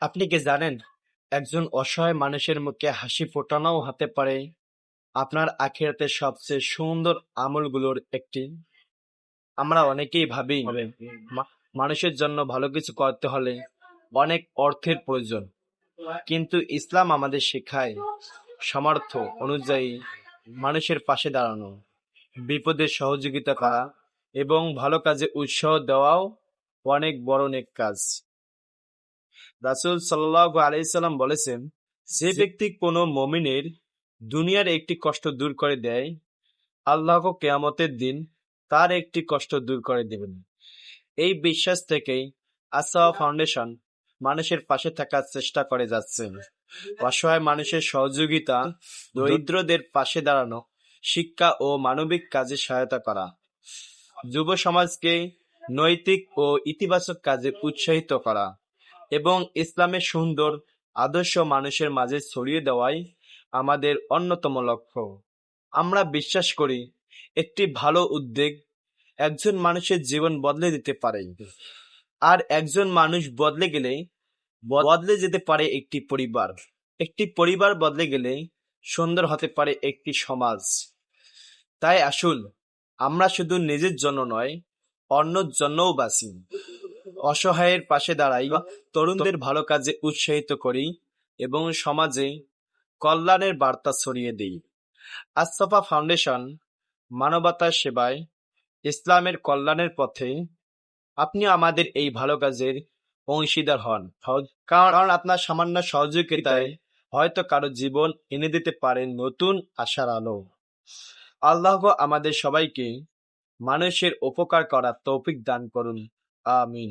আপনি কি জানেন, একজন অসহায় মানুষের মুখে হাসি ফোটানোও হতে পারে আপনার আখিরাতের সবচেয়ে সুন্দর আমলগুলোর একটি। আমরা অনেকেই ভাবি মানুষের জন্য ভালো কিছু করতে হলে অনেক অর্থের প্রয়োজন, কিন্তু ইসলাম আমাদের শেখায় সামর্থ্য অনুযায়ী মানুষের পাশে দাঁড়ানো, বিপদে সহযোগিতা করা এবং ভালো কাজে উৎসাহ দেওয়াও অনেক বড় নেক কাজ। রাসূল সাল্লাল্লাহু আলাইহি সাল্লাম বলেছেন, যে ব্যক্তি কোনো মুমিনের দুনিয়ার একটি কষ্ট দূর করে দেয়, আল্লাহ কিয়ামতের দিন তার একটি কষ্ট দূর করে দেবেন। এই বিশ্বাস থেকেই আসাওয়া ফাউন্ডেশন মানুষের পাশে থাকার চেষ্টা করে যাচ্ছে। অসহায় মানুষের সহযোগিতা, দরিদ্রদের পাশে দাঁড়ানো, শিক্ষা ও মানবিক কাজে সহায়তা করা, যুব সমাজকে নৈতিক ও ইতিবাচক কাজে উৎসাহিত করা এবং ইসলামের সুন্দর আদর্শ মানুষের মাঝে ছড়িয়ে দেওয়াই আমাদের অন্যতম লক্ষ্য। আমরা বিশ্বাস করি একটি ভালো উদ্যোগ একজন মানুষের জীবন বদলে দিতে পারে, আর একজন মানুষ বদলে গেলে বদলে যেতে পারে একটি পরিবার। একটি পরিবার বদলে গেলে সুন্দর হতে পারে একটি সমাজ। তাই আসুন আমরা শুধু নিজের জন্য নয়, অন্যের জন্যও বাঁচি, অসহায়ের পাশে দাঁড়াই, তরুণদের ভালো কাজে উৎসাহিত করি এবং সমাজে কল্যাণের বার্তা ছড়িয়ে দিই। আস-সাফা ফাউন্ডেশন মানবতার সেবায়, ইসলামের কল্যাণের পথে। আপনি আমাদের এই ভালো কাজের অংশীদার হন, কারণ আপনার সামান্য সহযোগিতায় হয়তো কারো জীবন এনে দিতে পারে নতুন আশার আলো। আল্লাহ আমাদের সবাইকে মানুষের উপকার করার তৌফিক দান করুন। আমিন।